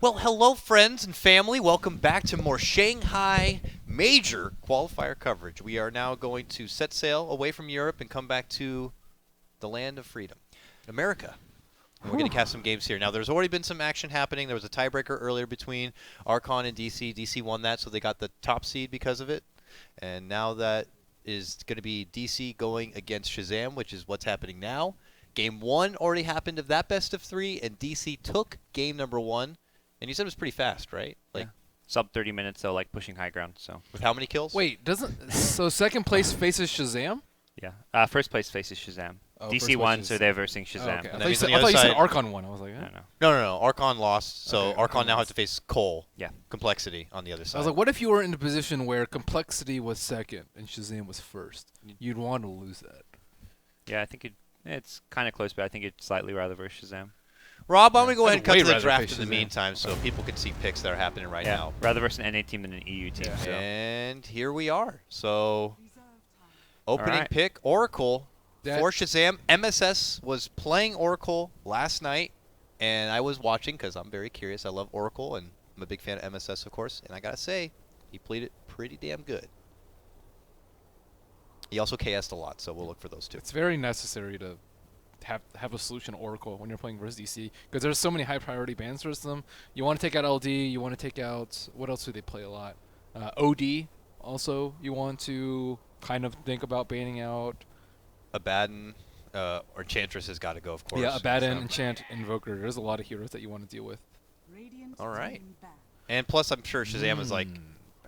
Well, hello, friends and family. Welcome back to more Shanghai major qualifier coverage. We are now going to set sail away from Europe and come back to the land of freedom, America. And we're going to cast some games here. Now, there's already been some action happening. There was a tiebreaker earlier between Archon and DC. DC won that, so they got the top seed because of it. And now that is going to be DC going against Shazam, which is what's happening now. Game 1 already happened of that best of 3, and DC took game number 1. And you said it was pretty fast, right? Like sub 30 minutes though, like pushing high ground. So with how many kills? Wait, doesn't so second place faces Shazam? yeah, first place faces Shazam. Oh, DC first won, place so is- they're versing Oh, Shazam. okay. And I that thought means on the you other said side- Archon won. I was like, I eh. don't know. No. Archon lost, so Okay, Archon Archon now has lost. to face Cole. Yeah. Complexity on the other side. I was like, what if you were in a position where Complexity was second and Shazam was first? You'd want to lose that. Yeah, I think it's kind of close, but I think it'd slightly rather verse Shazam. Rob, I'm going to go I'd ahead and cut way to the rather draft face in the Shazam. meantime so people can see picks that are happening right Yeah, now. rather verse an NA team than an EU team. Yeah. So. And here we are. So, opening Alright. pick, Oracle That- for Shazam. MSS was playing Oracle last night, and I was watching because I'm very curious. I love Oracle, and I'm a big fan of MSS, of course. And I got to say, he played it pretty damn good. He also KS'd a lot, so we'll look for those two. It's very necessary to have a solution to Oracle when you're playing versus DC because there's so many high priority bans versus them. You want to take out LD. You want to take out what else do they play a lot? OD also you want to kind of think about banning out. Abaddon or Enchantress has got to go, of course. Yeah, Abaddon, So- Enchant, Invoker. There's a lot of heroes that you want to deal with. All right. And plus, I'm sure Shazam is like,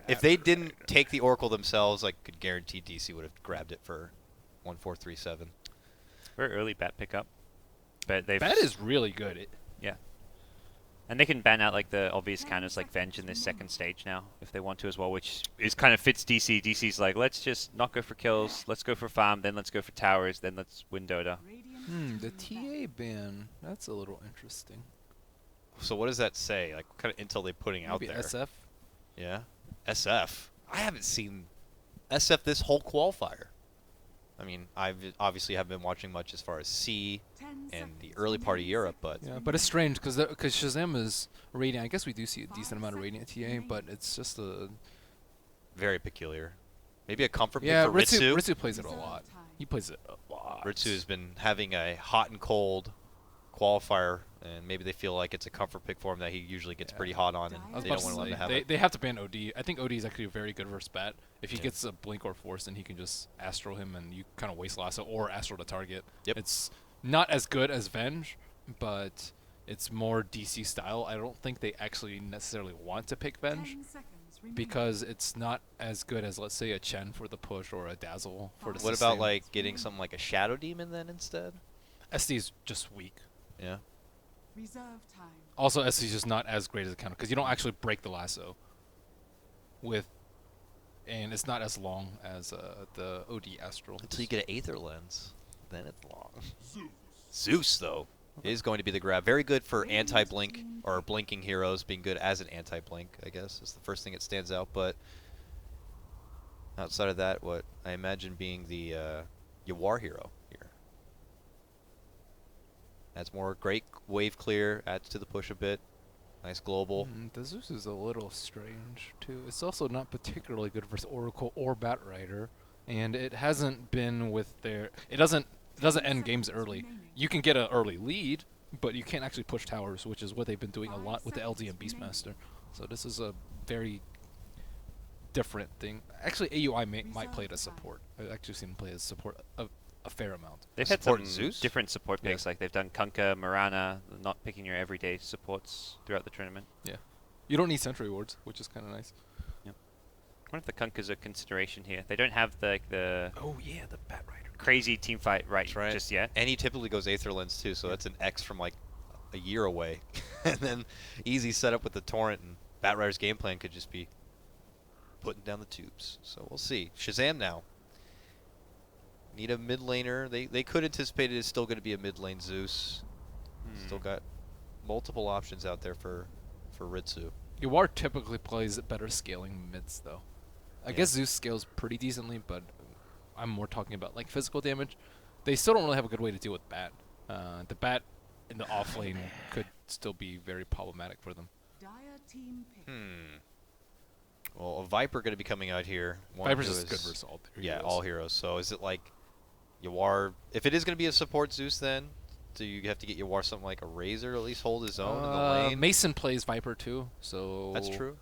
if they didn't take the Oracle themselves, like, could guarantee DC would have grabbed it for 1437. Very early bat pickup, but they've That is really good. yeah. And they can ban out like the obvious counters like Venge in this second stage now if they want to as well, which is kind of fits DC. DC's like, let's just not go for kills, let's go for farm, then let's go for towers, then let's win Dota. The TA ban. That's a little interesting. So what does that say? Like, what kind of intel they putting out Maybe there? SF. Yeah. SF. I haven't seen SF this whole qualifier. I mean, I obviously haven't been watching much as far as C and the early part of Europe, but Yeah, but it's strange because Shazam is Radiant. I guess we do see a decent amount of Radiant TA, but it's just a very peculiar. Maybe a comfort yeah. pick for Ritsu. Ritsu plays it a lot. He plays it a lot. Ritsu has been having a hot and cold qualifier, and maybe they feel like it's a comfort pick for him that he usually gets pretty hot on, and I was they about don't want to let to him have say, it. they have to ban OD. I think OD is actually very good versus Bat. If he Yeah. gets a Blink or Force, then he can just Astral him, and you kind of waste Lasso or Astral to target. Yep. It's not as good as Venge, but it's more DC style. I don't think they actually necessarily want to pick Venge because it's not as good as, let's say, a Chen for the push or a Dazzle for the What sustain. about like getting something like a Shadow Demon then instead? SD is just weak. Yeah. Also, SD is just not as great as a counter because you don't actually break the lasso and it's not as long as the OD Astral. Until you get an Aether Lens, then it's long. Zeus, though, is going to be the grab. Very good for anti-blink or blinking heroes, being good as an anti-blink, I guess, is the first thing that stands out. But outside of that, what I imagine being the Yawar hero here. Adds more great wave clear, adds to the push a bit. Nice global. The Zeus is a little strange too. It's also not particularly good versus Oracle or Batrider, and it hasn't been with their. It doesn't end games early. You can get an early lead, but you can't actually push towers, which is what they've been doing a lot with the LD and Beastmaster. So this is a very different thing. Actually, AUI might play it as support. I've actually seen them play as support a fair amount. They've had Support some Zeus? different support Yeah. picks, like they've done Kunkka, Marana, not picking your everyday supports throughout the tournament. Yeah, you don't need Sentry Wards, which is kind of nice. I wonder if the Kunkka's a consideration here. They don't have the Oh yeah, the Batrider. crazy team fight That's right. just yet. And he typically goes Aether Lens, too, so that's an X from like a year away. And then easy setup with the Torrent, and Batrider's game plan could just be putting down the tubes. So we'll see. Shazam now. Need a mid laner. They could anticipate it is still going to be a mid lane Zeus. Still got multiple options out there for Ritsu. Yawar typically plays better scaling mids, though. I Yeah. guess Zeus scales pretty decently, but I'm more talking about like physical damage. They still don't really have a good way to deal with Bat. The Bat in the off lane could still be very problematic for them. Well, a Viper going to be coming out here. One Viper's who just good is- versus all their Yeah, heroes. all heroes. So is it like Yawar? If it is going to be a support Zeus, then do you have to get Yawar something like a Razor to at least hold his own in the lane? Mason plays Viper too, so That's true.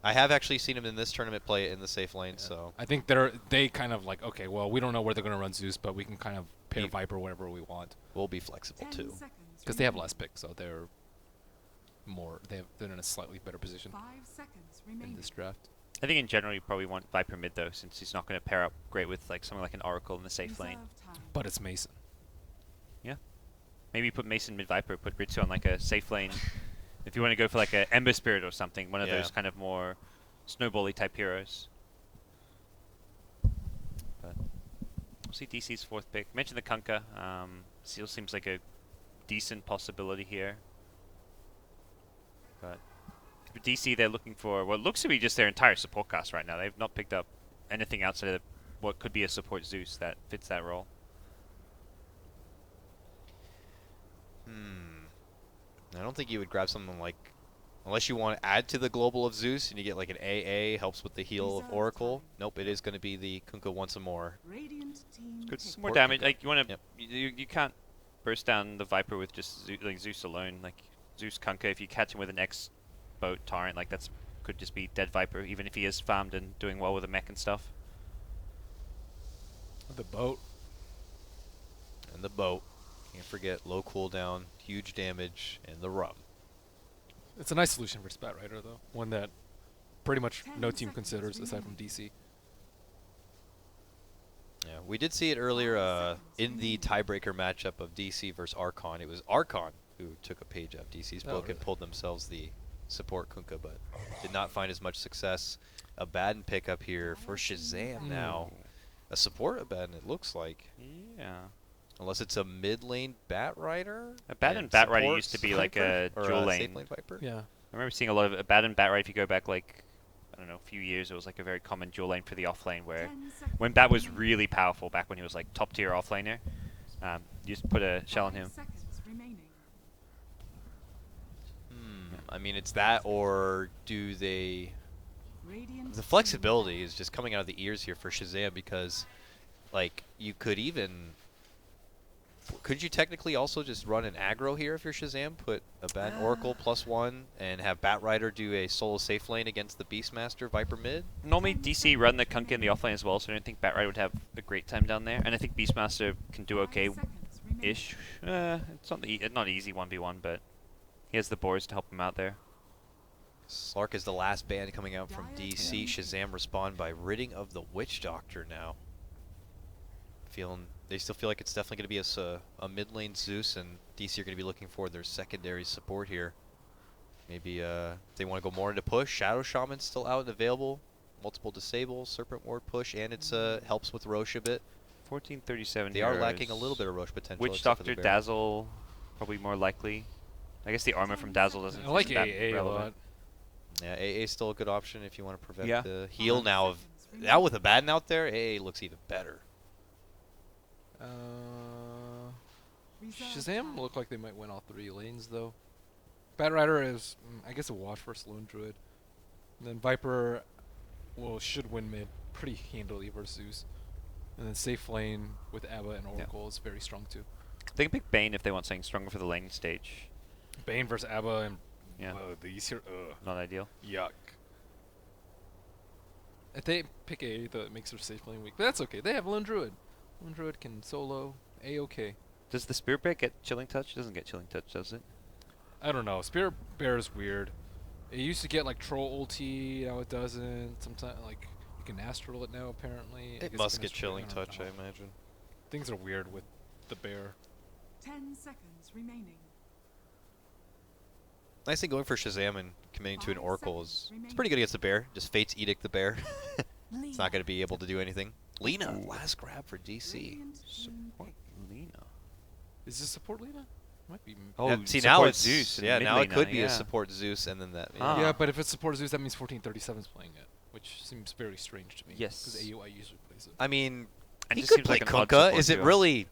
I have actually seen him in this tournament play it in the safe lane. Yeah. So I think they kind of like, okay, well, we don't know where they're going to run Zeus, but we can kind of pair Yeah. Viper wherever we want we'll be flexible too. because they have less picks, so they're in a slightly better position 5 seconds in remaining. this draft. I think in general you probably want Viper mid though, since he's not going to pair up great with like someone like an Oracle in the safe lane. Reserve time. But it's Mason. Maybe put Mason mid Viper, put Ritsu on like a safe lane. If you want to go for like a Ember Spirit or something, one of Yeah. those kind of more snowbally type heroes. But we'll see DC's 4th pick. Mention the Kunkka. Seal seems like a decent possibility here. But for DC, they're looking for what looks to be just their entire support cast right now. They've not picked up anything outside of what could be a support Zeus that fits that role. I don't think you would grab something like, unless you want to add to the global of Zeus and you get like an AA helps with the heal of Reserve Oracle. time. Nope, it is going to be the Kunkka once more. Radiant team Good, pick. some more Support damage. Kunkka. Like you want to, Yep. you can't burst down the Viper with just like Zeus alone. Like Zeus Kunkka, if you catch him with an X boat torrent, like that's could just be dead Viper, even if he is farmed and doing well with the mech and stuff. The boat. And the boat. Can't forget low cooldown, huge damage, and the rum. It's a nice solution for Spat Rider, though. One that pretty much 10 no team seconds considers aside from remaining. DC. Yeah, we did see it earlier in the tiebreaker matchup of DC versus Archon. It was Archon who took a page out of DC's Oh, book really? and pulled themselves the support Kunkka, but did not find as much success. Abaddon pickup here for Shazam now. A support Abaddon, it looks like. Yeah. Unless it's a mid lane Bat Rider. Abaddon and Bat Rider support used to be like a Viper, or dual safe lane. lane Viper. Yeah. I remember seeing a lot of Abaddon Bat Rider. If you go back like, I don't know, a few years, it was like a very common dual lane for the off lane where 10 seconds when Bat was remaining. really powerful, back when he was like top tier offlaner, you just put a shell on 5 him. seconds remaining. I mean, it's that, or do they... Radiant The team flexibility back. is just coming out of the ears here for Shazam because, like, you could even... Could you technically also just run an aggro here if you're Shazam? Put a Bat Oracle +1 and have Bat Rider do a solo safe lane against the Beastmaster Viper mid? Normally DC run the Kunkka in the offlane as well, so I don't think Bat Rider would have a great time down there. And I think Beastmaster can do 5 okay-ish. seconds remaining. It's not easy 1v1, but he has the boards to help him out there. Slark is the last band coming out from Dire DC. team. Shazam respond by ridding of the Witch Doctor now. They still feel like it's definitely going to be a mid lane Zeus, and DC are going to be looking for their secondary support here. Maybe if they want to go more into push. Shadow Shaman's still out and available. Multiple disable, Serpent Ward push, and it's helps with Roche a bit. 1437 They are heroes. lacking a little bit of Roche potential. Witch except for the Doctor, Baron. Dazzle, probably more likely. I guess the armor from Dazzle doesn't. I like isn't that AA a relevant. lot. Yeah, AA is still a good option if you want to prevent Yeah. the heal 5 now. seconds Now with Abaddon out there, AA looks even better. Reserve Shazam time. look like they might win all 3 lanes, though. Bat Rider is, I guess, a wash versus Lone Druid. And then Viper should win mid pretty handily versus Zeus. And then safe lane with Abba and Oracle is very strong, too. They can pick Bane if they want something stronger for the laning stage. Bane versus Abba and Yeah. these here, Not ideal. yuck. If they pick A, though, it makes their safe lane weak. But that's okay. They have Lone Druid. Lone Druid can solo A-okay. Does the Spirit Break get Chilling Touch? It doesn't get Chilling Touch, does it? I don't know. Spirit Bear is weird. It used to get like Troll ulti, now it doesn't. Sometimes like you can astral it now apparently. I guess It you must can get astral it, Chilling don't Touch, know. I imagine. Things are weird with the bear. 10 seconds remaining. Nice thing going for Shazam and committing to an 5 Oracle seconds is it's remaining. pretty good against the bear. Just Fate's Edict the bear. It's not going to be able to do anything. Lena, last grab for DC. Radiant team Support pick. Lena. Is this support Lena? Might be. Oh, Yeah, see now support it's Zeus and Yeah, mid now it Lena, could be yeah. a support Zeus and then that. Ah. Yeah, but if it's support Zeus, that means 1437 is playing it, which seems very strange to me. Yes. Because AUI usually plays it. I mean, It he just could seems play like an odd Kunkka. support Is it duo. really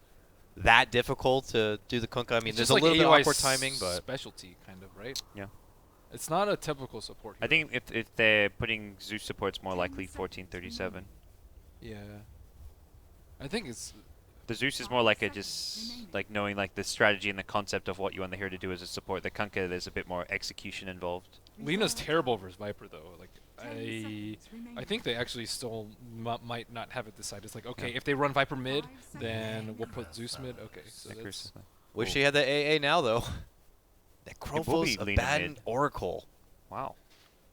that difficult to do the Kunkka? I mean, It's there's just a like little bit of AUI awkward timing, but specialty kind of, right? It's not a typical support I hero. think if they're putting Zeus support, it's more likely 1437. Yeah. I think it's... The Zeus is more like a just like knowing like the strategy and the concept of what you want the hero to do as a support. The Kunkka, there's a bit more execution involved. Lena's terrible versus Viper, though. Like, I think they actually still might not have it decided. It's like, okay, Yeah. if they run Viper mid, then we'll put Zeus mid. Okay, so that's... Accuracy. Wish he had the AA now, though. That It will be Krophos, Lena Abaddon, mid. Oracle. Wow.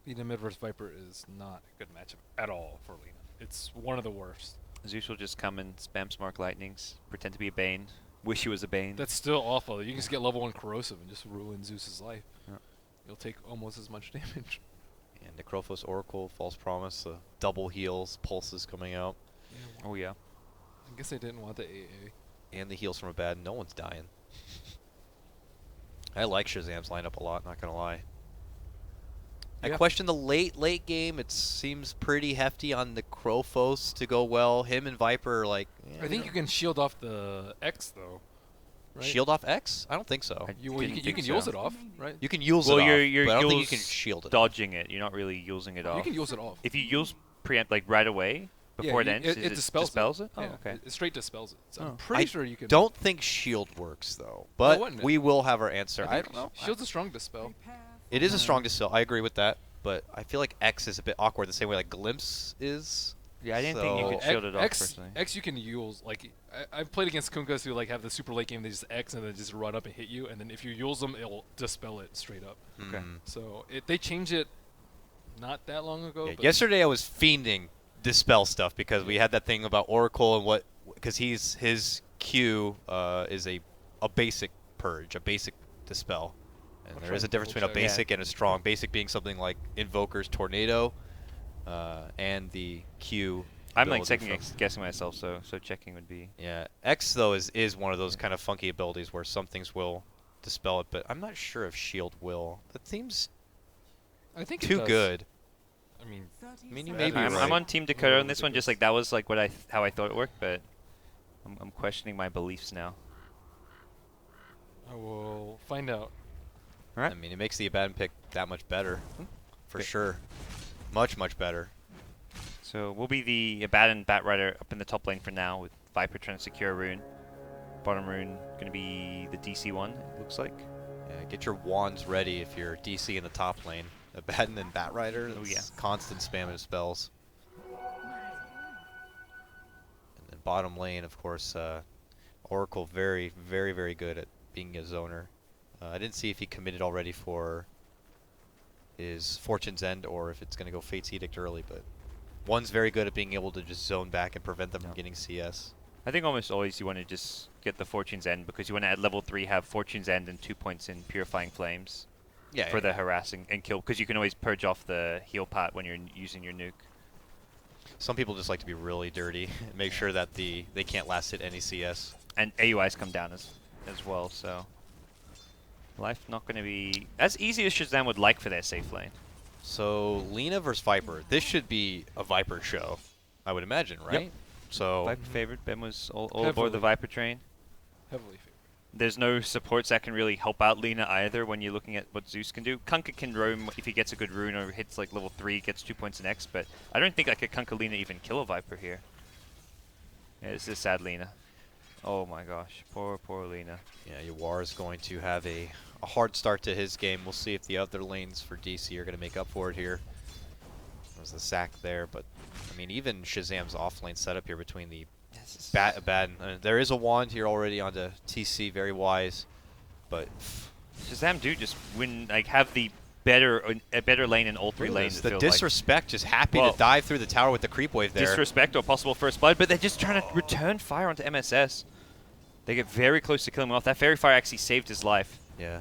Lena mid versus Viper is not a good matchup at all for Lena. It's one of the worst. Zeus will just come and spam Smart Lightnings, pretend to be a Bane, wish he was a Bane. That's still awful. You can just get level 1 corrosive and just ruin Zeus's life. Yeah. You'll take almost as much damage. And the Krophos Oracle, False Promise, double heals, pulses coming out. Yeah, Oh yeah. I guess they didn't want the AA. And the heals from Abaddon. No one's dying. I like Shazam's lineup a lot, not going to lie. I Yeah. question the late game. It seems pretty hefty on the Krophos to go well. Him and Viper are like... I think you can shield off the X, though. Right? Shield off X? I don't think so. I You didn't can think use so. it off, right? You can use Well, it you're off, but I don't think you can Yules shield it off. dodging it. You're not really using it off. You can use it off. If you use preempt like right away before it ends, it dispels it. Oh, yeah, okay. It straight dispels it. So Oh. I'm pretty I sure you can. don't think shield works, though. But wouldn't it? we will have our answer. I think don't know. Shield's a strong dispel. It is a strong dispel. I agree with that. But I feel like X is a bit awkward the same way like Glimpse is. Yeah, I didn't think you could So- shield it off X, personally. X you can use like I've played against Kunkas who like have the super late game. They just X and then just run up and hit you, and then if you use them, it'll dispel it straight up. Okay. Mm. So they changed it not that long ago. Yeah, but yesterday I was fiending dispel stuff because we had that thing about Oracle and what because his Q is a basic purge, a basic dispel. And I'll there try is a and difference between a double check. basic and a strong. Basic being something like Invoker's Tornado, and the Q. I'm like ability second from- guessing myself, so checking would be. Yeah, X though is one of those kind of funky abilities where some things will dispel it, but I'm not sure if Shield will. That seems I think it too does. good. I mean, mean, you Yeah, may be I'm right. on Team Dakota on this one, just like that was like what how I thought it worked, but I'm questioning my beliefs now. I will find out. All right. I mean, it makes the Abaddon pick that much better, for Okay. sure. Much better. So we'll be the Abaddon Batrider up in the top lane for now, with Viper trying to secure a rune. Bottom rune going to be the DC one, it looks like. Yeah, get your wands ready if you're DC in the top lane. Abaddon and Batrider, Oh, that's yeah. constant spam of spells. And then bottom lane, of course, Oracle very good at being a zoner. I didn't see if he committed already for his Fortune's End or if it's going to go Fate's Edict early, but one's very good at being able to just zone back and prevent them from Yeah. getting CS. I think almost always you want to just get the Fortune's End, because you want to at level 3 have Fortune's End and 2 points in Purifying Flames Yeah, for the harassing and kill, because you can always purge off the heal part when you're using your nuke. some people just like to be really dirty and make sure that they can't last hit any CS. And AUIs come down as well, so life not going to be as easy as Shazam would like for their safe lane. So Lena versus Viper. This should be a Viper show, I would imagine, right? So Viper favorite. Ben was all Heavily. aboard the Viper train. Heavily favored. There's no supports that can really help out Lena either when you're looking at what Zeus can do. Kunkka can roam if he gets a good rune or hits like level 3, gets 2 points in X, but I don't think like a Kunkka Lena even kill a Viper here. Yeah, this is sad Lena. Oh my gosh, poor Lena. yeah, Yawar is going to have a hard start to his game. We'll see if the other lanes for DC are going to make up for it here. There's the sack there, but I mean, even Shazam's off-lane setup here between the Abaddon. There is a wand here already onto TC, very wise, but Shazam do just win, like have the a better lane in all 3 lanes. it the feels like. disrespect, just happy Well, to dive through the tower with the creep wave there. Disrespect or possible first blood, but they're just trying to return fire onto MSS. They get very close to killing him off. That fairy fire actually saved his life, Yeah.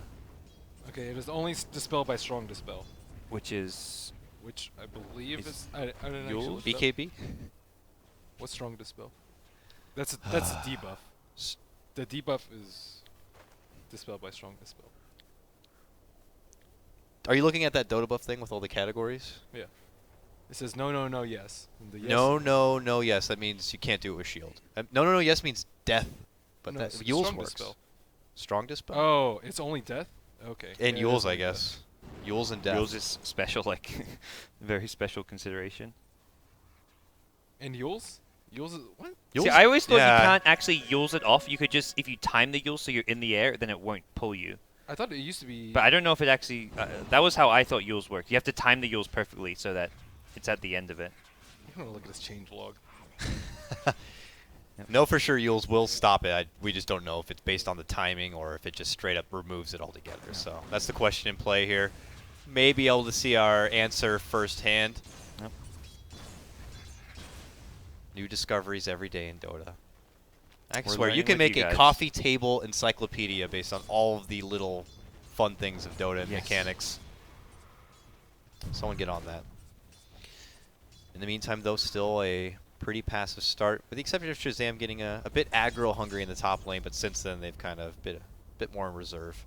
Okay, it is only dispelled by strong dispel, which is which I believe Is is I didn't actually Yule's? look it up. BKB? What's strong dispel? That's a debuff. The debuff is dispelled by strong dispel. Are you looking at that Dota buff thing with all the categories? Yeah. It says no, yes. And the yes No, yes. That means you can't do it with shield. No, yes means death. But No, that strong Yule's works. dispel. Strong dispel? Oh, it's only death? Okay. And Yeah, it Yule's, is I only death. guess. Yules and Death. Yules is special, like very special consideration. And Yules? Yules is what? See, I always thought yeah. you can't actually Yules it off. You could just, if you time the Yules so you're in the air, then it won't pull you. I thought it used to be. But I don't know if it actually. That was how I thought Yules worked. You have to time the Yules perfectly so that it's at the end of it. I'm gonna look at this change log. No, for sure, Yules will stop it. We just don't know if it's based on the timing or if it just straight up removes it altogether. Yeah. So that's the question in play here. May be able to see our answer firsthand. Yep. New discoveries every day in Dota. I We're swear, you learning can with make you a guys. coffee table encyclopedia based on all of the little fun things of Dota and Yes. mechanics. Someone get on that. In the meantime, though, still a pretty passive start, with the exception of Shazam getting a bit aggro-hungry in the top lane, but since then they've kind of been a bit more in reserve.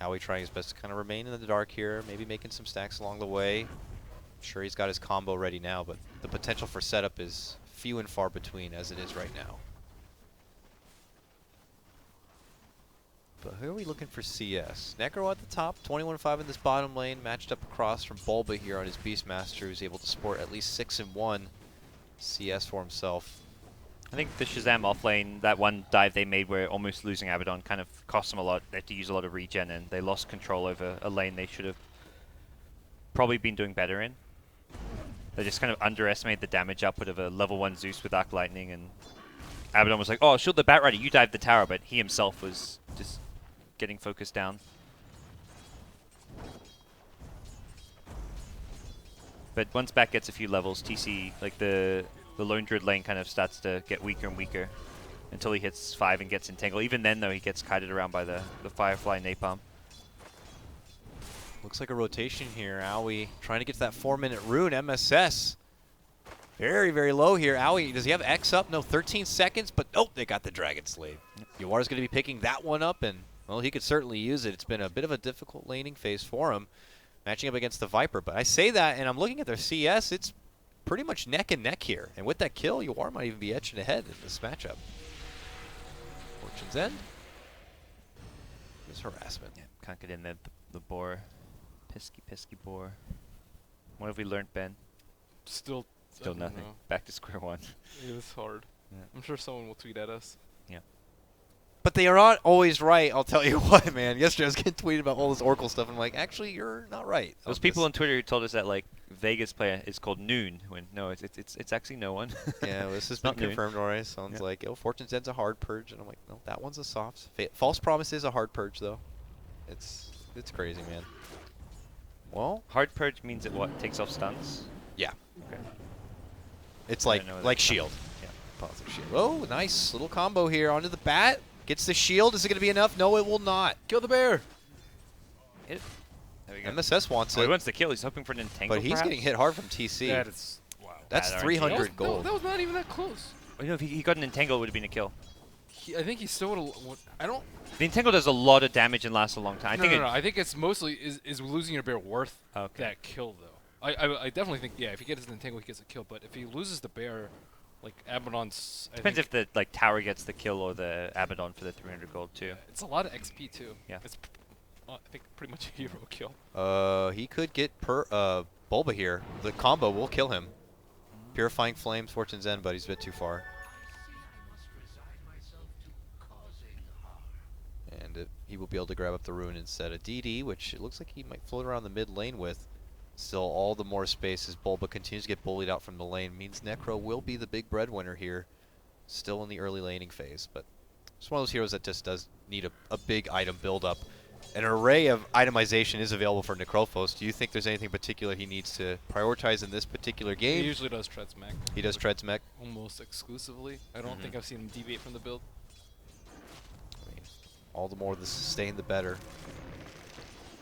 Howie trying his best to kind of remain in the dark here, maybe making some stacks along the way. I'm sure he's got his combo ready now, but the potential for setup is few and far between as it is right now. But who are we looking for CS? Necro at the top, 21-5 in this bottom lane, matched up across from Bulba here on his Beastmaster, who's able to sport at least 6-1 CS for himself. I think the Shazam offlane, that one dive they made where almost losing Abaddon kind of cost them a lot. They had to use a lot of regen and they lost control over a lane they should have probably been doing better in. They just kind of underestimated the damage output of a level 1 Zeus with Arc Lightning, and Abaddon was like, oh, shield the Bat Rider, you dive the tower, but he himself was just getting focused down. But once Bat gets a few levels, TC, like the Lone Druid lane kind of starts to get weaker and weaker until he hits 5 and gets entangled. Even then, though, he gets kited around by the Firefly Napalm. Looks like a rotation here. Owie trying to get to that 4-minute rune. MSS very, very low here. Owie, does he have X up? No, 13 seconds, but oh, they got the Dragon Slave. Yuar's going to be picking that one up, and, well, he could certainly use it. It's been a bit of a difficult laning phase for him, matching up against the Viper. But I say that, and I'm looking at their CS. It's pretty much neck and neck here. And with that kill, Yuar might even be edging ahead in this matchup. Fortune's End. There's harassment. Yeah, can't get in there. The boar. Pesky boar. What have we learned, Ben? Still Still nothing. Back to square one. It is hard. Yeah. I'm sure someone will tweet at us. But they are not always right, I'll tell you what, man. Yesterday I was getting tweeted about all this Oracle stuff, and I'm like, actually, you're not right. Those people on Twitter who told us that like Vegas player is called Noon, when no, it's actually no one. Yeah, well, this has been not Noon. confirmed already. Someone's Yeah. like, oh, Fortune's End's a hard purge, and I'm like, no, that one's a soft. False Promise is a hard purge, though. It's crazy, man. Well, Hard purge means it what? Takes off stuns? yeah. Okay. It's I like didn't know like that. shield. Yeah. Positive shield. Oh, nice little combo here onto the bat. Gets the shield. Is it going to be enough? No, it will not. Kill the bear! Hit. There we go. MSS wants Oh, he it, wants to kill. He's hoping for an entangle. but he's perhaps? getting hit hard from TC. That is. Wow. That's Bad RNG. 300 gold. That was not even that close. Oh, no, if he got an entangle, it would have been a kill. I think he still would have. I don't. The entangle does a lot of damage and lasts a long time. No. I think it's mostly is losing your bear worth Okay. that kill though. I definitely think if he gets an entangle he gets a kill, but if he loses the bear, like Abaddon's. Depends if the like tower gets the kill or the Abaddon for the 300 gold too. It's a lot of XP too. Yeah. It's I think pretty much a hero kill. He could get Bulba here. The combo will kill him. Purifying Flames, Fortune's End, but he's a bit too far. And he will be able to grab up the rune instead of DD, which it looks like he might float around the mid lane with. Still, all the more space as Bulba continues to get bullied out from the lane. Means Necro will be the big breadwinner here. Still in the early laning phase, but it's one of those heroes that just does need a big item build-up. An array of itemization is available for Necrophos. Do you think there's anything particular he needs to prioritize in this particular He game? usually does treads mech. He does treads mech. Almost exclusively. I don't think I've seen him deviate from the build. I mean, all the more the sustain, the better.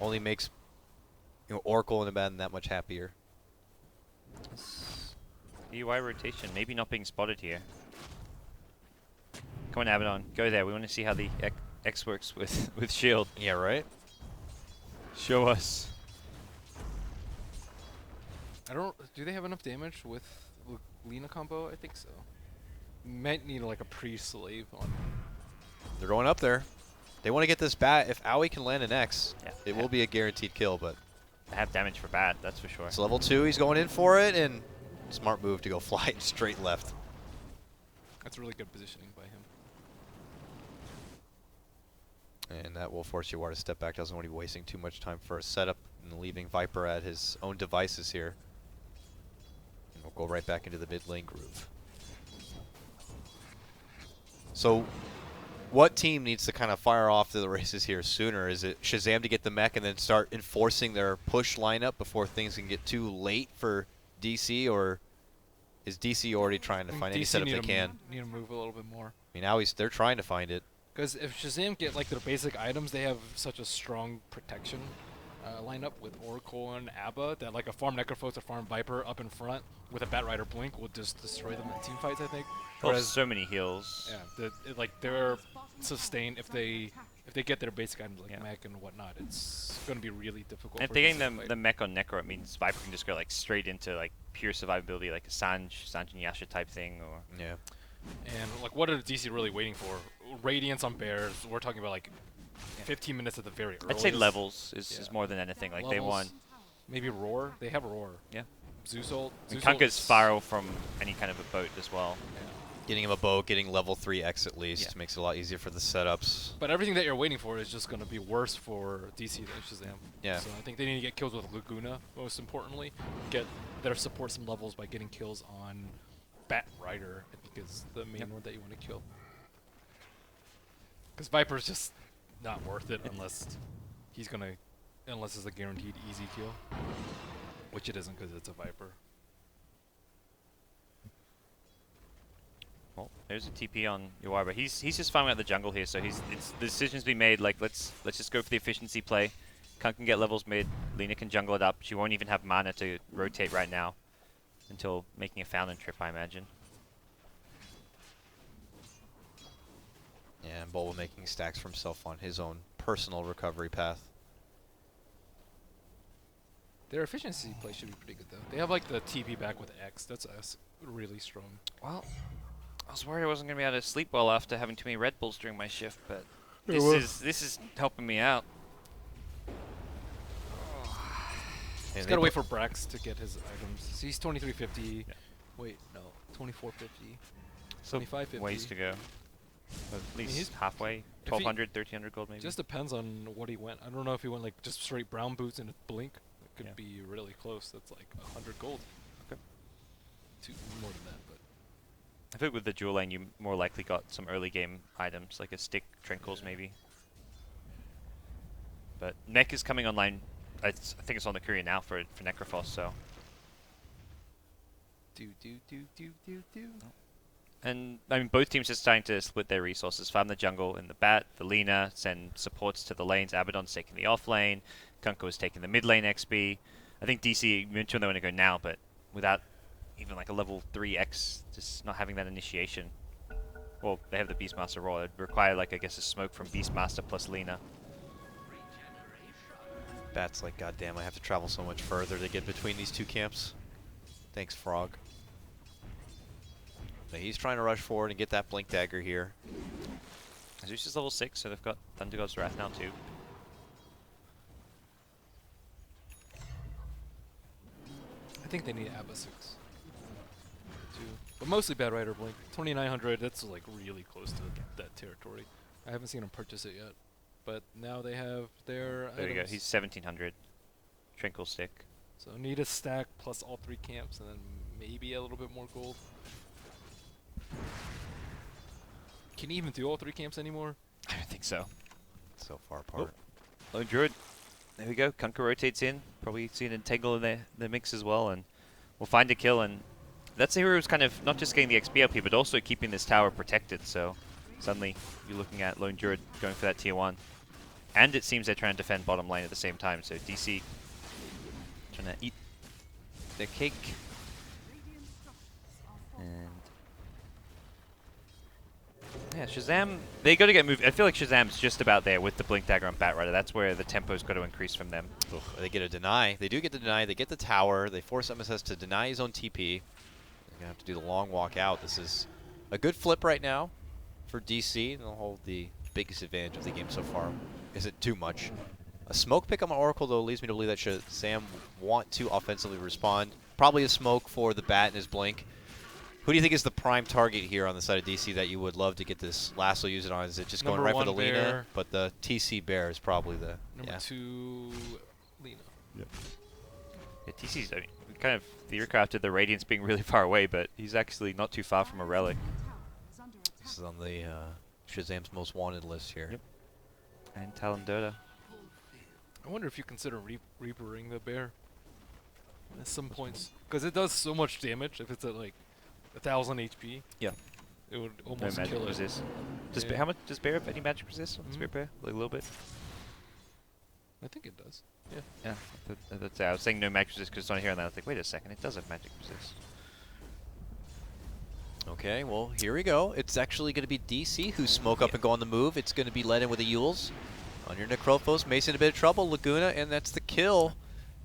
Only makes Oracle and Abaddon that much happier. UI rotation, maybe not being spotted here. Come on, Abaddon, go there. We want to see how the X works with shield. Yeah, right? Show us. I don't. Do they have enough damage with Lina combo? I think so. Might need like a pre-slave on. They're going up there. They want to get this bat. If Aoi can land an X, Yeah. it will be a guaranteed kill, but They have damage for bat, that's for sure. it's level 2. He's going in for it, and smart move to go fly straight left. That's really good positioning by him. And that will force Yawar to step back. Doesn't want to be wasting too much time for a setup and leaving Viper at his own devices here. And we'll go right back into the mid lane groove. So what team needs to kind of fire off to the races here sooner? Is it Shazam to get the mech and then start enforcing their push lineup before things can get too late for DC, or is DC already trying to find any setup they can? Need to move a little bit more. I mean, now they're trying to find it. Because if Shazam get like their basic items, they have such a strong protection lineup with Oracle and Abba that like a farm Necrophos or farm Viper up in front with a Batrider Blink will just destroy them in team fights, I think. Well, so many heals. Yeah, like they're sustained if they get their basic items like mech and whatnot. It's going to be really difficult. And if they're getting the mech on Necro, it means Viper can just go like straight into like pure survivability, like a Sanj and Yasha type thing, or Yeah. And like, what are DC really waiting for? Radiance on Bears. We're talking about like 15 minutes at the very earliest. I'd say levels is more than anything. Like they want maybe Roar. They have Roar. Yeah. Zeus ult. And Kunka's spiral from any kind of a boat as well. Getting him a boat, getting level 3 X at least makes it a lot easier for the setups. But everything that you're waiting for is just going to be worse for DC than Shazam. Yeah. So I think they need to get kills with Laguna, most importantly. Get their support some levels by getting kills on Bat Rider, I think is the main one that you want to kill. Because Viper's just not worth it unless unless it's a guaranteed easy kill. Which it isn't because it's a Viper. Well, there's a TP on Yawar, but he's just farming out the jungle here, so the decision's been made, like let's just go for the efficiency play. Kunk can get levels mid, Lina can jungle it up. She won't even have mana to rotate right now until making a Fountain trip, I imagine. Yeah, and Bulba making stacks for himself on his own personal recovery path. Their efficiency play should be pretty good though. They have like the TP back with X. That's really strong. Well, I was worried I wasn't going to be able to sleep well after having too many Red Bulls during my shift, but Yeah, this is helping me out. He's got to wait for Brax to get his items. So he's 2350. Yeah. Wait, no. 2450. So 2550. ways to go. At least he's- halfway. 1200, 1300 gold maybe. Just depends on what he went. I don't know if he went like just straight brown boots and a blink. It could Yeah. be really close. That's like 100 gold. Okay. More than that, but I think with the dual lane, you more likely got some early game items, like a stick, Trinkles maybe. But Mech is coming online. I think it's on the courier now for Necrophos, so. do. And I mean, both teams are starting to split their resources. Farm the jungle and the Bat, the Lina, send supports to the lanes. Abaddon's taking the off lane. Kunko is taking the mid lane XP. I think DC mentioned they want to go now, but without even like a level 3X, just not having that initiation. Well, they have the Beastmaster roll. It'd require like, I guess, a smoke from Beastmaster plus Lina. Bat's like, goddamn, I have to travel so much further to get between these two camps. Thanks, Frog. Now he's trying to rush forward and get that Blink Dagger here. Zeus is level 6, so they've got Thunder God's Wrath now too. I think they need Abba 6. Too. But mostly Bad Rider Blink. 2900, that's like really close to that territory. I haven't seen them purchase it yet. But now they have their There you go. items. He's 1700. Trinkle stick. So need a stack plus all 3 camps and then maybe a little bit more gold. Can he even do all 3 camps anymore? I don't think so. So far apart. Lone Druid. There we go. Kunka rotates in. Probably see an Entangle in the mix as well, and we'll find a kill. And that's the hero who's kind of not just getting the XP LP, but also keeping this tower protected. So suddenly you're looking at Lone Druid going for that tier 1. And it seems they're trying to defend bottom lane at the same time. So DC trying to eat their cake. And yeah, Shazam, they got to get moved. I feel like Shazam's just about there with the Blink Dagger and Batrider. That's where the tempo's got to increase from them. Ugh, they get a deny. They do get the deny. They get the tower. They force MSS to deny his own TP. They're going to have to do the long walk out. This is a good flip right now for DC. They'll hold the biggest advantage of the game so far. Is it too much? A smoke pick on Oracle, though, leads me to believe that Shazam want to offensively respond. Probably a smoke for the bat and his blink. Who do you think is the prime target here on the side of DC that you would love to get this lasso used on? Is it just going Number right for the one, Lina? Bear. But the TC Bear is probably the Number yeah. 2, Lina. Yeah, TC's, I mean, we kind of theorycrafted the Radiance being really far away, but he's actually not too far from a relic. This is on the Shazam's most wanted list here. Yep. And Talon I wonder if you consider Reapering the bear at some points. Because it does so much damage if it's at like 1,000 HP. Yeah. It would No almost magic kill it. resist. Yeah. How much does Bear have any magic resist on Spirit Bear? Like a little bit? I think it does. Yeah. Yeah. That's, I was saying no magic resist because it's on here, and then I was like, wait a second, it does have magic resist. Okay, well, here we go. It's actually going to be DC who smoke up and go on the move. It's going to be led in with the Yules. On your Necrophos, Mason in a bit of trouble. Laguna, and that's the kill.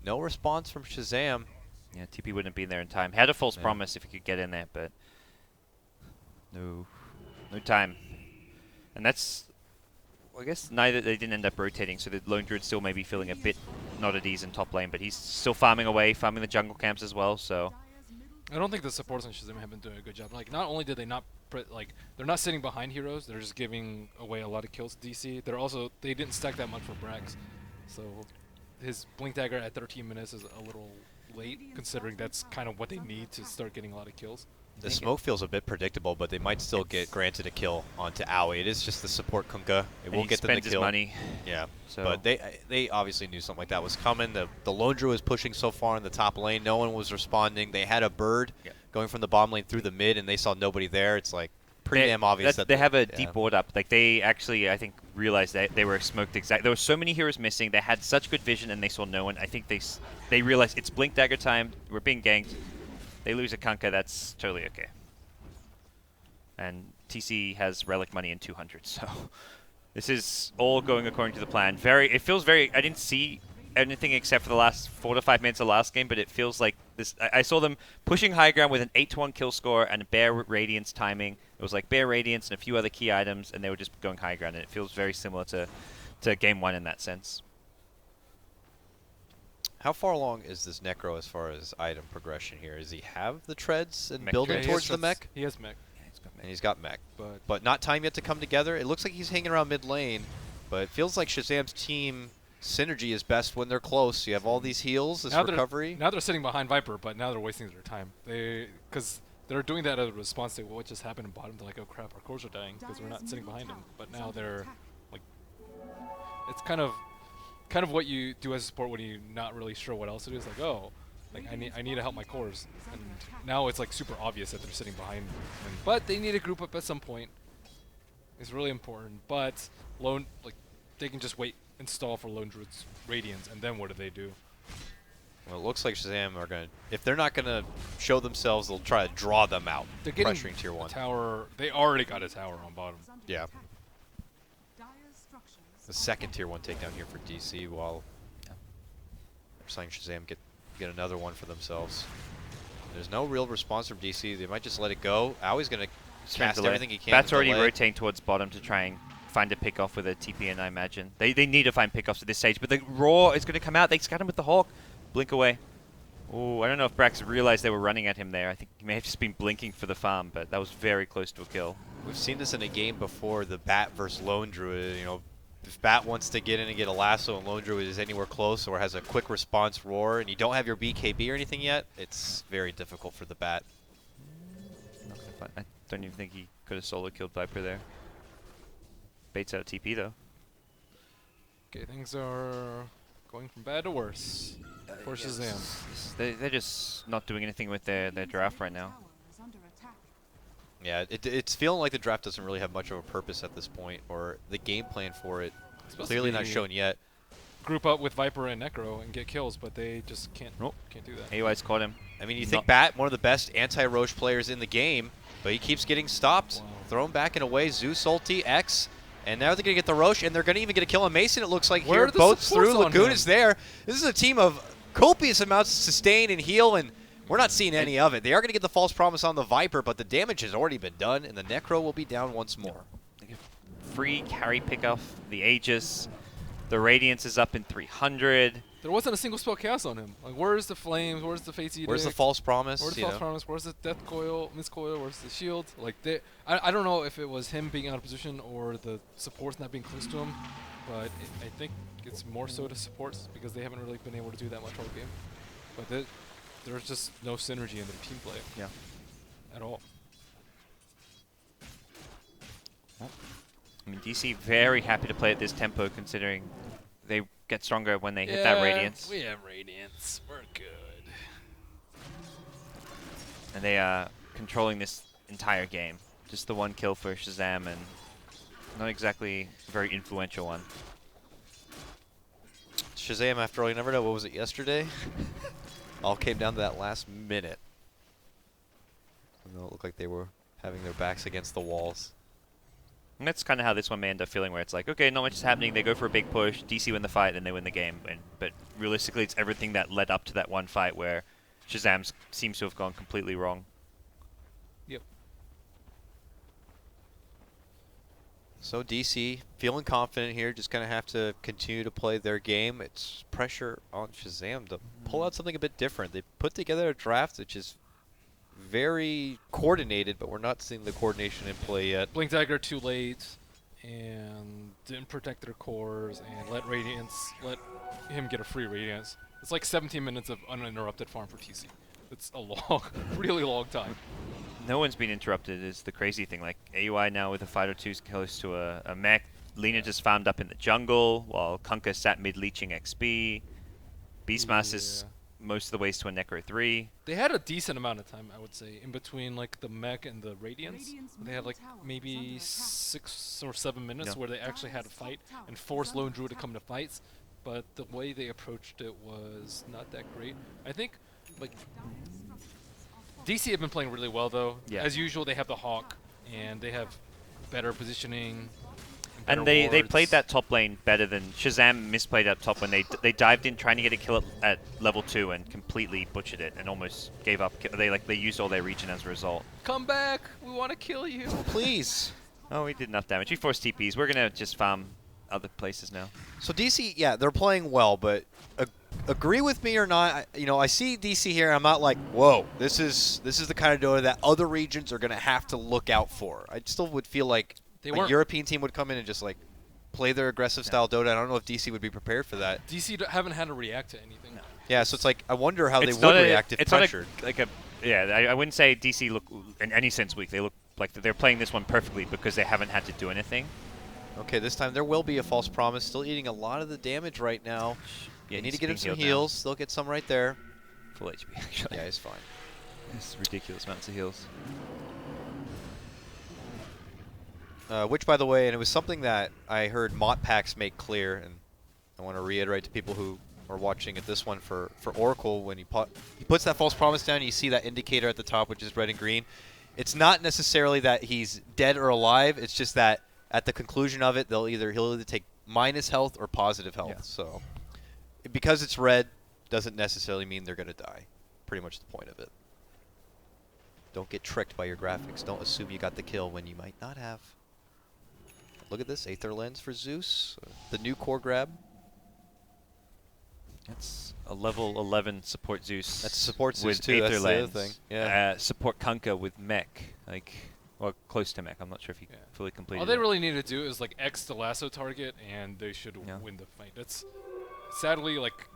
No response from Shazam. Yeah, TP wouldn't have been there in time. Had a false Yeah. promise if he could get in there, but no time. And that's, well, I guess neither they didn't end up rotating, so the Lone Druid still may be feeling a bit not at ease in top lane, but he's still farming away, farming the jungle camps as well. So I don't think the supports on Shazam have been doing a good job. Like, not only did they not, they're not sitting behind heroes, they're just giving away a lot of kills to DC. They didn't stack that much for Brax. So his Blink Dagger at 13 minutes is a little late, considering that's kind of what they need to start getting a lot of kills. The smoke feels a bit predictable, but they might still get granted a kill onto Aoi. It is just the support Kunkka. It and won't he get them the spends his kill. money. Yeah, So but they obviously knew something like that was coming. The Lone Druid was pushing so far in the top lane. No one was responding. They had a bird going from the bottom lane through the mid, and they saw nobody there. It's like pretty damn obvious that they have a yeah. deep ward up. Like they actually, I think, realized that they were smoked exact. There were so many heroes missing. They had such good vision, and they saw no one. I think they realized it's Blink Dagger time. We're being ganked. They lose a Kunkka. That's totally okay. And TC has relic money in 200, so this is all going according to the plan. It feels very. I didn't see anything except for the last 4 to 5 minutes of the last game, but it feels like this. I saw them pushing high ground with an 8-1 kill score and a Bear Radiance timing. It was like Bear Radiance and a few other key items, and they were just going high ground, and it feels very similar to Game 1 in that sense. How far along is this Necro as far as item progression here? Does he have the treads and Mech building treads. towards the mech? He has mech, And he's got mech. but But not time yet to come together. It looks like he's hanging around mid lane, but it feels like Shazam's team synergy is best when they're close. You have all these heals, this recovery. Now they're sitting behind Viper, but now they're wasting their time. Because they're doing that as a response to what just happened in bottom. They're like, oh crap, our cores are dying because we're not sitting behind them. But now they're like, it's kind of what you do as a support when you're not really sure what else to do. It's like, oh, like I need to help my cores, and now it's like super obvious that they're sitting behind them. But they need to group up at some point. It's really important. But they can just wait, install for Lone Druid's Radiance, and then what do they do? Well, it looks like Shazam are going to, if they're not going to show themselves, they'll try to draw them out, They're getting pressuring tier 1. a tower. They already got a tower on bottom. Yeah. The second tier 1 takedown here for DC, while they're saying Shazam get another one for themselves. There's no real response from DC. They might just let it go. Aoi's going to cast everything he can. Bat's already delay. rotating towards bottom to try and find a pick-off with a TPN, I imagine. They need to find pick-offs at this stage, but the Roar is going to come out. They scat him with the Hawk. Blink away. Oh, I don't know if Brax realized they were running at him there. I think he may have just been blinking for the farm, but that was very close to a kill. We've seen this in a game before, the Bat versus Lone Druid. You know, if Bat wants to get in and get a lasso and Lone Druid is anywhere close or has a quick response Roar and you don't have your BKB or anything yet, it's very difficult for the Bat. Not gonna find, I don't even think he could have solo killed Viper there. Baits out TP though. Okay, things are going from bad to worse for Shazam. They're just not doing anything with their draft right now. Yeah, it's feeling like the draft doesn't really have much of a purpose at this point, or the game plan for it clearly not shown yet. Group up with Viper and Necro and get kills, but they just can't do that. AY's caught him. I mean, you think Bat, one of the best anti-Roche players in the game, but he keeps getting stopped, Wow. thrown back and away. Zeus ulti, X, and now they're going to get the Roche, and they're going to even get a kill on Mason, it looks like. Where here. are the Boats supports through, on Laguna's him? there. This is a team of copious amounts of sustain and heal, and we're not seeing any of it. They are going to get the false promise on the Viper, but the damage has already been done, and the Necro will be down once more. free carry pick off the Aegis. The Radiance is up in 300. There wasn't a single spell cast on him. Like, where's the flames? Where's the face edict? Where's the false promise? Where's the you false know? promise? Where's the death coil, miscoil? Where's the shield? Like, I don't know if it was him being out of position or the supports not being close to him, but I think it's more so the supports because they haven't really been able to do that much all game. But there's just no synergy in the team play. Yeah. At all. I mean, DC very happy to play at this tempo considering they get stronger when they hit that Radiance. We have Radiance. We're good. And they are controlling this entire game. Just the one kill for Shazam and not exactly a very influential one. Shazam, after all, you never know. What was it, yesterday? All came down to that last minute. Even though it looked like they were having their backs against the walls. And that's kind of how this one may end up feeling, where it's like, okay, not much is happening. They go for a big push. DC win the fight, then they win the game. But realistically, it's everything that led up to that one fight where Shazam seems to have gone completely wrong. Yep. So DC feeling confident here, just going to have to continue to play their game. It's pressure on Shazam to pull out something a bit different. They put together a draft which is very coordinated, but we're not seeing the coordination in play yet. Blink Dagger too late, and didn't protect their cores, and let him get a free Radiance. It's like 17 minutes of uninterrupted farm for TC. It's a long, really long time. No one's been interrupted is the crazy thing. Like, AUI now with a fight or two close to a mech. Lena just farmed up in the jungle, while Kunkka sat mid leeching XP. Beastmaster is most of the ways to a Necro 3. They had a decent amount of time, I would say, in between like the mech and the Radiance. They had like maybe 6 or 7 minutes where they actually had a fight and forced Lone Druid to come to fights. But the way they approached it was not that great. I think, like, DC have been playing really well though. Yeah. As usual, they have the Hawk and they have better positioning. And they played that top lane better than Shazam misplayed up top when they dived in trying to get a kill at level 2 and completely butchered it and almost gave up. They used all their regen as a result. Come back! We want to kill you! Please. Oh, we did enough damage. We forced TPs. We're gonna just farm other places now. So DC, yeah, they're playing well, but agree with me or not, I see DC here, and I'm not like, whoa, this is the kind of Dota that other regions are going to have to look out for. I still would feel like a European team would come in and just like play their aggressive style Dota. I don't know if DC would be prepared for that. DC haven't had to react to anything. No. Yeah, so it's like I wonder how they would react if pressured. I wouldn't say DC look in any sense weak. They look like they're playing this one perfectly because they haven't had to do anything. Okay, this time there will be a false promise. Still eating a lot of the damage right now. Yeah, they need to get him some heals. They'll get some right there. Full HP, actually. Yeah, he's fine. It's ridiculous amounts of heals. Which, by the way, and it was something that I heard Motpax make clear, and I want to reiterate to people who are watching at this one for Oracle, when he puts that false promise down, you see that indicator at the top, which is red and green. It's not necessarily that he's dead or alive. It's just that at the conclusion of it, he'll either take minus health or positive health. Yeah. So because it's red doesn't necessarily mean they're going to die. Pretty much the point of it. Don't get tricked by your graphics. Don't assume you got the kill when you might not have. Look at this, Aether Lens for Zeus. The new core grab. That's a level 11 support Zeus. That's support Zeus with too. Aether That's Lens. the other thing. Yeah. Support Kunkka with mech, or close to mech. I'm not sure if he fully completed. All they it. really need to do is like X the lasso target, and they should win the fight. That's sadly like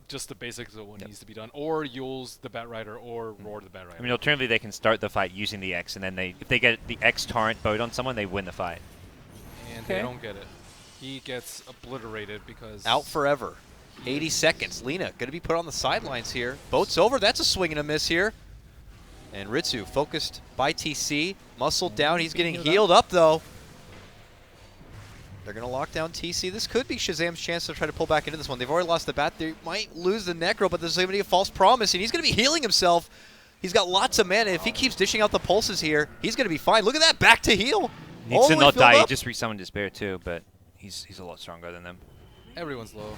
just the basics of what needs to be done. Or Yule's the Bat Rider, or Roar the Bat Rider. I mean, alternatively, they can start the fight using the X, and then if they get the X torrent boat on someone, they win the fight. And they don't get it. He gets obliterated because Out forever. 80 seconds. Lena going to be put on the sidelines here. Boat's over. That's a swing and a miss here. And Ritsu focused by TC. Muscled down. He's getting healed up, though. They're going to lock down TC. This could be Shazam's chance to try to pull back into this one. They've already lost the bat. They might lose the Necro, but there's going to be a false promise, and he's going to be healing himself. He's got lots of mana. If he keeps dishing out the pulses here, he's going to be fine. Look at that. Back to heal. Needs to not die. He just resummoned Despair, too, but he's a lot stronger than them. everyone's low.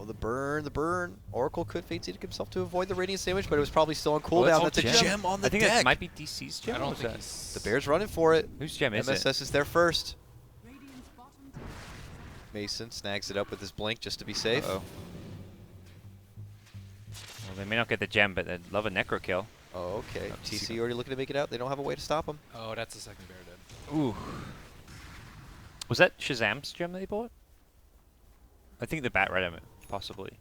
Oh, the burn, the burn. Oracle could fate seed himself to avoid the radiant damage, but it was probably still on Oh, cooldown. that's That's a gem. gem on the I think deck. that might be DC's gem. I or don't is think that- he's. The Bear's running for it. Whose gem is it? MSS is there first. Radiant's bottom tower. Mason snags it up with his blink just to be safe. Uh-oh. Well, they may not get the gem, but they'd love a necro kill. Oh, okay. Oh, TC already looking to make it out. They don't have a way to stop him. Oh, that's the second bear dead. Ooh. Was that Shazam's gem that he bought? I think the Bat Rider, possibly.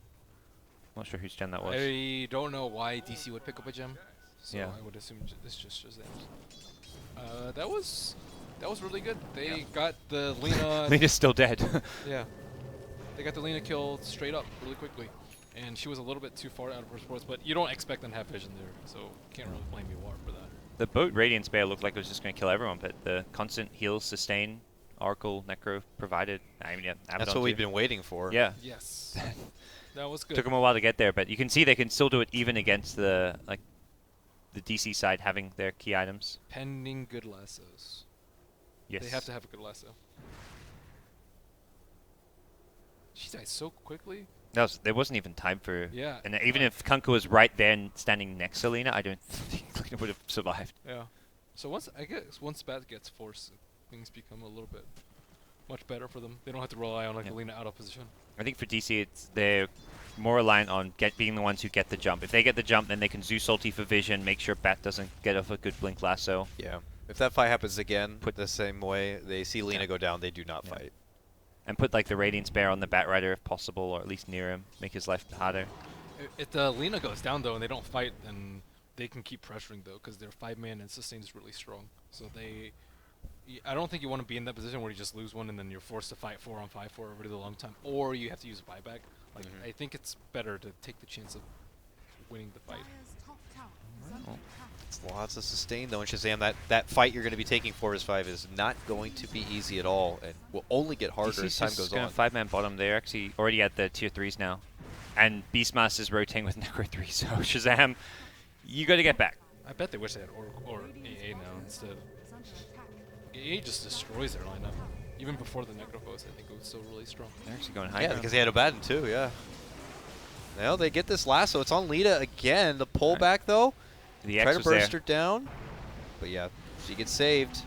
Not sure whose gem that was. I don't know why DC would pick up a gem, so Yeah. I would assume it's just Shazam's. That was really good. They got the Lena. Lena's still dead. Yeah, they got the Lena kill straight up really quickly, and she was a little bit too far out of her sports. But you don't expect them to have vision there, so can't really blame you War for that. The boat Radiance Bear looked like it was just going to kill everyone, but the constant heal, sustain, Oracle, Necro provided. I mean, yeah, That's Abaddon what we've too. been waiting for. Yeah. Yes, that was good. Took them a while to get there, but you can see they can still do it even against the DC side having their key items. Pending good lassos. Yes. They have to have a good lasso. She died so quickly. There wasn't even time for. Yeah. And even if Kunka was right there and standing next to Lena, I don't think Lena would have survived. Yeah. So once Bat gets forced, things become a little bit much better for them. They don't have to rely on like Yeah. Lena out of position. I think for DC, they're more reliant on being the ones who get the jump. If they get the jump, then they can Zeus ulti for vision, make sure Bat doesn't get off a good blink lasso. Yeah. If that fight happens again, put the same way, they see Lena go down, they do not Yeah. fight. And put like the Radiance Bear on the Bat Rider if possible, or at least near him, make his life harder. If the Lena goes down though and they don't fight, then they can keep pressuring though because their 5-man and sustain is really strong. So I don't think you want to be in that position where you just lose one and then you're forced to fight 4-on-5 for a really long time, or you have to use a buyback. Like I think it's better to take the chance of winning the fight. Dire's top tower is under Well. attack. It's lots of sustain though in Shazam. That fight you're going to be taking for his 5 is not going to be easy at all, and will only get harder as DC's time just goes going on. 5-man bottom. They're actually already at the tier 3s now. And Beastmaster's rotating with Necro 3, so Shazam, you got to get back. I bet they wish they had or AA now instead. Is under attack. AA just destroys their lineup. Even before the Necrophos, I think it was still really strong. They're actually going high Yeah, ground. because they had Abaddon too, yeah. Now they get this lasso. It's on Lita again. The pullback though. The Try X to was there. burst her down. But yeah, she gets saved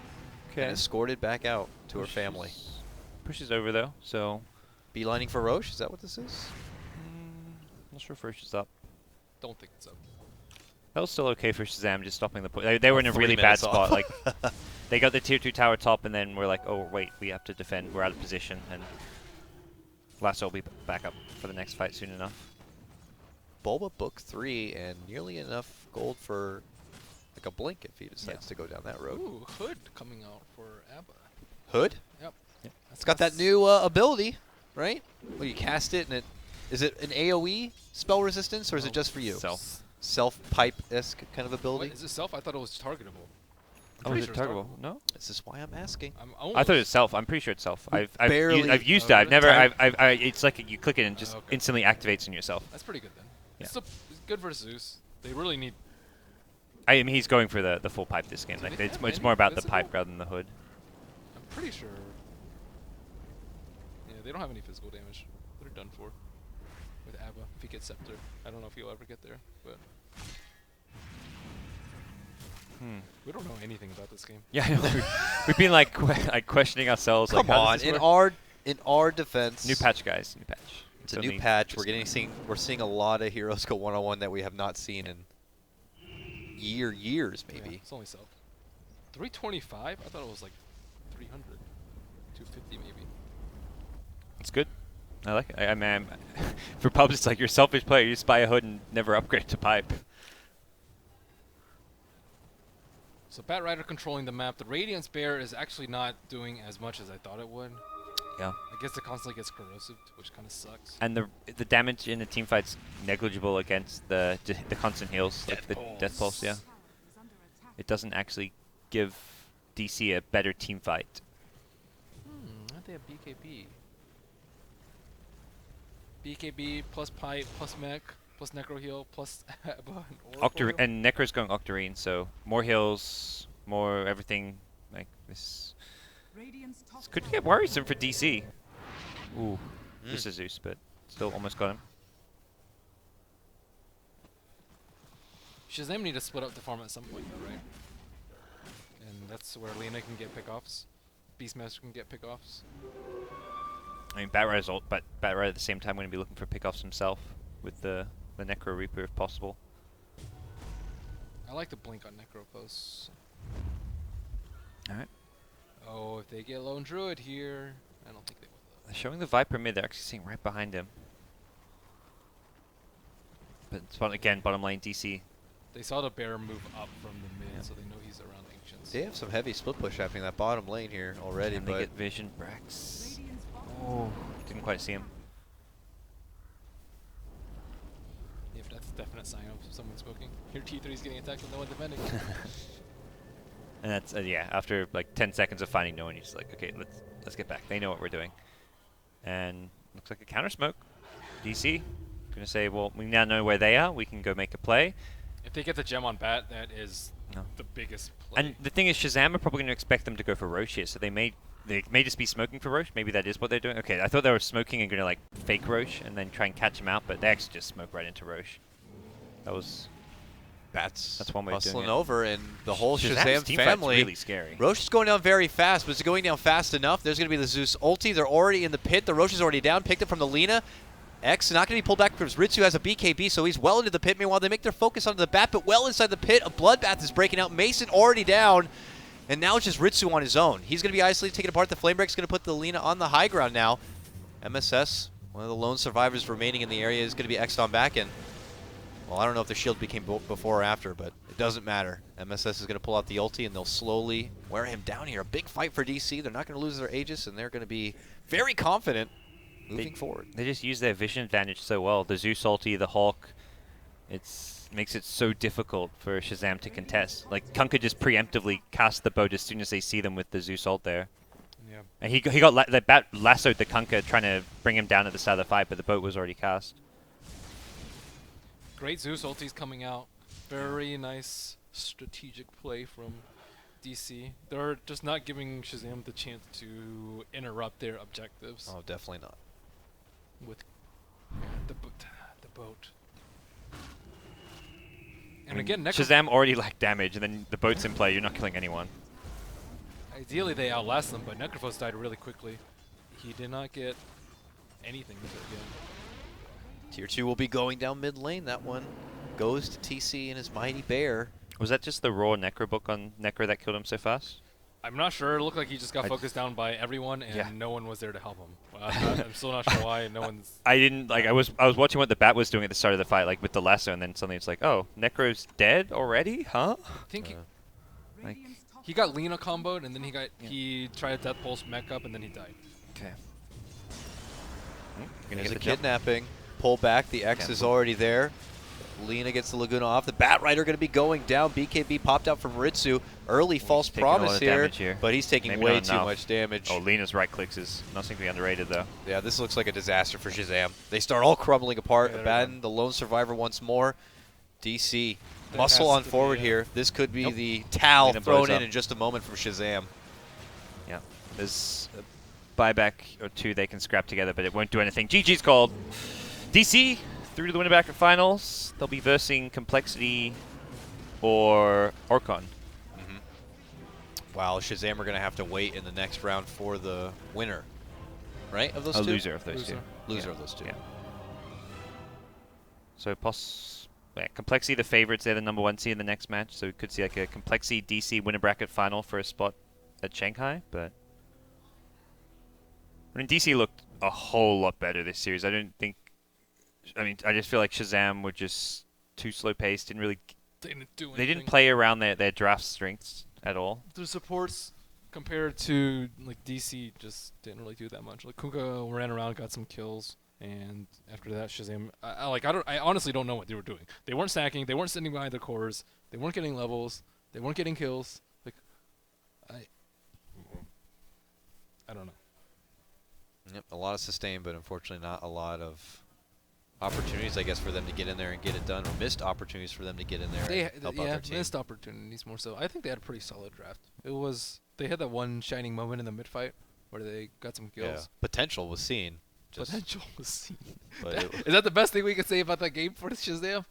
Okay. and escorted back out to her family. Pushes over though, so Beelining for Roche, is that what this is? not sure if Roche is up. Don't think it's up. That was still okay for Shazam, just stopping the push. They were in a 3 really bad minutes spot. off. Like they got the tier 2 tower top, and then we're like, oh wait, we have to defend. We're out of position, and Lasso will be back up for the next fight soon enough. Bulba book 3 and nearly enough gold for like a blink if he decides to go down that road. Ooh, Hood coming out for Abba. Hood? Yep. Yep. It's got that new ability, right? Well, you cast it and is it an AoE spell resistance or is it just for you? Self. Self-pipe-esque kind of What, ability? is it self? I thought it was targetable. Oh, pretty is it sure it's targetable? No. This is why I'm asking. I thought it was self. I'm pretty sure it's self. We I've barely- used Oh, it. I've really? never. Time- It's like you click it and just Okay. instantly activates on yourself. That's pretty good then. Yeah. It's good versus Zeus. They really need. I mean, he's going for the full pipe this game. Do Like they it's have it's any more about the physical? pipe rather than the hood. I'm pretty sure. Yeah, they don't have any physical damage. They're done for. With Abba, if he gets Scepter. I don't know if he'll ever get there, but we don't know anything about this game. Yeah, I know. We've been like questioning ourselves. Come like, how does on, this work? in our defense. New patch, guys. New patch. It's a new patch. We're seeing a lot of heroes go 1-on-1 that we have not seen in years Yeah, maybe. it's only self. 325? I thought it was like 300. 250 maybe. It's good. I like it. I mean, for pubs, it's like you're a selfish player. You just buy a hood and never upgrade to pipe. So Bat Rider controlling the map. The Radiance Bear is actually not doing as much as I thought it would. Yeah. I guess it constantly gets corrosive, which kind of sucks. And the damage in the team fight's negligible against the constant heals, like the death pulse. Yeah. Tower is under attack. It doesn't actually give DC a better team fight. Aren't they a BKB? BKB plus pipe plus mech plus necro heal plus Abba and Oracle heal? And Necro's going Octarine, so more heals, more everything. Like this Radiant's top could tower get worrisome for DC. Ooh, Mm. just a Zeus, but Still almost got him. Shazam need to split up the farm at some point, though, right? And that's where Lena can get pickoffs. Beastmaster can get pickoffs. I mean, Batrider's ult, but Batrider at the same time going to be looking for pickoffs himself with the Necro Reaper if possible. I like to blink on Necro posts. Alright. Oh, if they get Lone Druid here, I don't think they will. They're showing the Viper mid. They're actually sitting right behind him. But again, bottom lane DC. They saw the bear move up from the mid, so they know he's around Ancients. They have some heavy split push happening that bottom lane here already, And they but get vision. Brax. Radiant's bottom Oh, didn't quite see him. Yeah, but that's a definite sign of someone smoking. Your T3's getting attacked with no one defending. And that's yeah. After like 10 seconds of finding no one, he's like, okay, let's get back. They know what we're doing. And looks like a counter smoke. DC gonna say, well, we now know where they are. We can go make a play. If they get the gem on bat, that is No. the biggest play. And the thing is, Shazam are probably going to expect them to go for Roche here, so they may just be smoking for Roche. Maybe that is what they're doing. Okay, I thought they were smoking and going to like fake Roche and then try and catch him out, but they actually just smoke right into Roche. That was that's one way of doing hustling it. over, and the whole Shazam's Shazam team fight's family. really scary. Roche is going down very fast, but is it going down fast enough? There's going to be the Zeus ulti. They're already in the pit. The Roche is already down. Picked up from the Lina. X not going to be pulled back because Ritsu has a BKB, so he's well into the pit. Meanwhile, they make their focus onto the bat, but well inside the pit. A bloodbath is breaking out. Mason already down, and now it's just Ritsu on his own. He's going to be isolated, taking apart. The Flame Break's going to put the Lina on the high ground now. MSS, one of the lone survivors remaining in the area, is going to be X'd on back, and well, I don't know if the shield became before or after, but it doesn't matter. MSS is going to pull out the ulti, and they'll slowly wear him down here. A big fight for DC. They're not going to lose their Aegis, and they're going to be very confident moving forward. They just use their vision advantage so well. The Zeus ulti, the Hulk, makes it so difficult for Shazam to contest. Like, Kunkka just preemptively cast the boat as soon as they see them with the Zeus ult there. Yeah. And he got the bat lassoed the Kunkka trying to bring him down at the start of the fight, but the boat was already cast. Great Zeus ulti's coming out. Very nice strategic play from DC. They're just not giving Shazam the chance to interrupt their objectives Oh, definitely not. with the boat. I And mean, again, Shazam already lacked damage, and then the boat's in play. You're not killing anyone. ideally they outlast them, but Necrophos died really quickly. He did not get anything with it again. Tier 2 will be going down mid lane. That one goes to TC and his mighty bear. Was that just the raw Necro book on Necro that killed him so fast? I'm not sure. It looked like he just got I- focused down by everyone, and Yeah. no one was there to help him. I'm still not sure why. No one's. I didn't like. I was watching what the bat was doing at the start of the fight, like with the lasso, and then suddenly it's like, oh, Necro's dead already, huh? I think Like, Radiant's top he got Lena comboed, and then Yeah. he tried Death Pulse mech up, and then he died. okay. Gonna There's get a the jump. kidnapping. Pull back. The X Yeah. is already there. Lina gets the Laguna off. The Bat Rider going to be going down. BKB popped out from Ritsu. Early false taking a lot promise of here, damage here. but he's taking Maybe way not too enough. much damage. Oh, Lena's right clicks is nothing to be underrated though. Yeah, this looks like a disaster for Shazam. They start all crumbling apart. Yeah, they're Abandon the lone survivor once more. DC. That Muscle has on to be forward a- here. This could be Nope. the towel Lina thrown blows in up. in just a moment from Shazam. Yeah. There's a buyback or two they can scrap together, but it won't do anything. GG's called. DC through to the winner bracket finals. They'll be versing Complexity or Orcon. Wow, Shazam are going to have to wait in the next round for the winner, right, of those A two? loser of those two. Loser Yeah. of those two. Yeah. So Complexity the favorites. They're the number 1 seed in the next match. So we could see like a Complexity DC winner bracket final for a spot at Shanghai. But I mean, DC looked a whole lot better this series. I just feel like Shazam were just too slow paced. Didn't really. They didn't do anything. They didn't play around their draft strengths at all. Their supports compared to like DC just didn't really do that much. Like Kunkka ran around, got some kills, and after that Shazam, I honestly don't know what they were doing. They weren't stacking. They weren't sitting behind their cores. They weren't getting levels. They weren't getting kills. Like, I don't know. Yep, a lot of sustain, but unfortunately not a lot of opportunities, I guess, for them to get in there and get it done, or missed opportunities for them to get in there and help out their team. Missed opportunities more so. I think they had a pretty solid draft. They had that one shining moment in the mid fight where they got some Yeah, kills. potential was seen. Just, Potential was seen. but Is that the best thing we can say about that game for Shazam?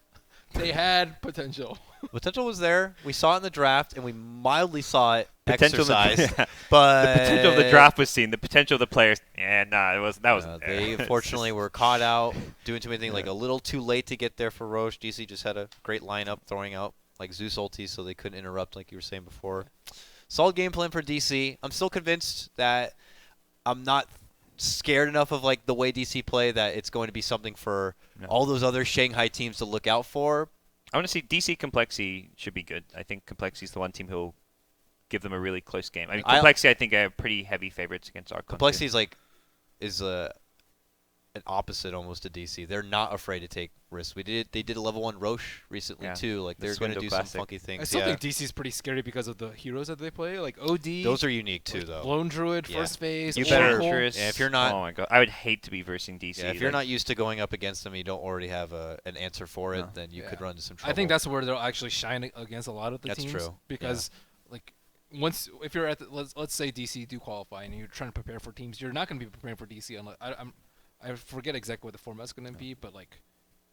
They had potential. potential was there. We saw it in the draft, and we mildly saw it Potential of the- exercised. yeah. But The potential of the draft was seen. The potential of the players, it was that was. they unfortunately were caught out doing too many things, like a little too late to get there for Roche. DC just had a great lineup, throwing out like Zeus ulti, so they couldn't interrupt, like you were saying before. Solid game plan for DC. I'm still convinced that I'm not scared enough of like the way DC play that it's going to be something for all those other Shanghai teams to look out for. I want to see DC Complexity should be good. I think Complexity is the one team who'll give them a really close game. I mean, Complexity I think are pretty heavy favorites against Archon. Complexity is an opposite almost to DC. They're not afraid to take risks. They did a level 1 Roche recently too. Like they're going to do some funky things. I still think DC's pretty scary because of the heroes that they play, like OD. Those are unique too, like though. Lone Druid, first phase. You better. Oracle. Yeah, if you're not. Oh my god, I would hate to be versing DC. Yeah, if you're not used to going up against them, you don't already have an answer for it, then you could run into some trouble. I think that's where they'll actually shine against a lot of the teams. That's true. Because like if you're at let's say DC do qualify and you're trying to prepare for teams, you're not going to be preparing for DC unless I forget exactly what the format's going to be, but like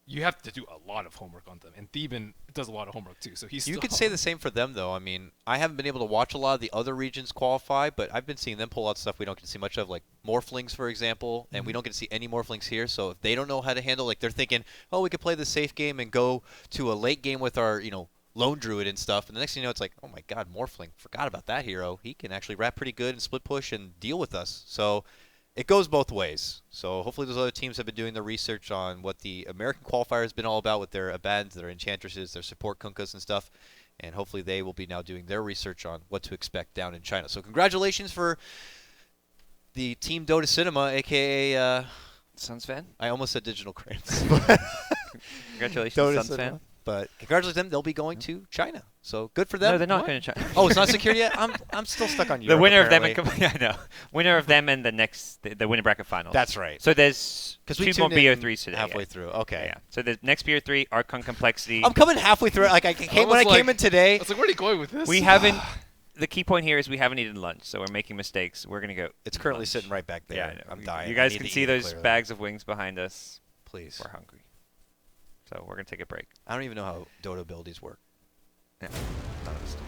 you have to do a lot of homework on them, and Theben does a lot of homework too. So you could say the same for them, though. I mean, I haven't been able to watch a lot of the other regions qualify, but I've been seeing them pull out stuff we don't get to see much of, like Morphlings, for example, and we don't get to see any Morphlings here. So if they don't know how to handle, like they're thinking, oh, we could play the safe game and go to a late game with our, Lone Druid and stuff, and the next thing you know, it's like, oh my God, Morphling, forgot about that hero. He can actually wrap pretty good and split push and deal with us. So it goes both ways. So hopefully those other teams have been doing the research on what the American qualifier has been all about with their Abans, their Enchantresses, their support Kunkas and stuff. And hopefully they will be now doing their research on what to expect down in China. So congratulations for the Team Dota Cinema, a.k.a. Suns fan? I almost said Digital Crayons. Congratulations, Dota Suns Cinema. fan. But congratulate them. They'll be going to China. So good for them. No, they're not going to China. Oh, it's not secured yet? I'm still stuck on Europe, The winner apparently. of them, I know. Winner of them and the winner bracket finals. That's right. So there's we two more tuned in BO3s today. halfway through. Okay. Yeah. So the next BO3, Archon Complexity. I'm coming halfway through. Like I came when I came in today. I was like, where are you going with this? We haven't. The key point here is we haven't eaten lunch, so we're making mistakes. We're gonna go. It's eat currently lunch. sitting right back there. Yeah, I know. I'm dying. You I guys need can to see eat it, those clearly. bags of wings behind us. Please. We're hungry. So we're gonna take a break. I don't even know how Dota abilities work. Yeah. None of us do.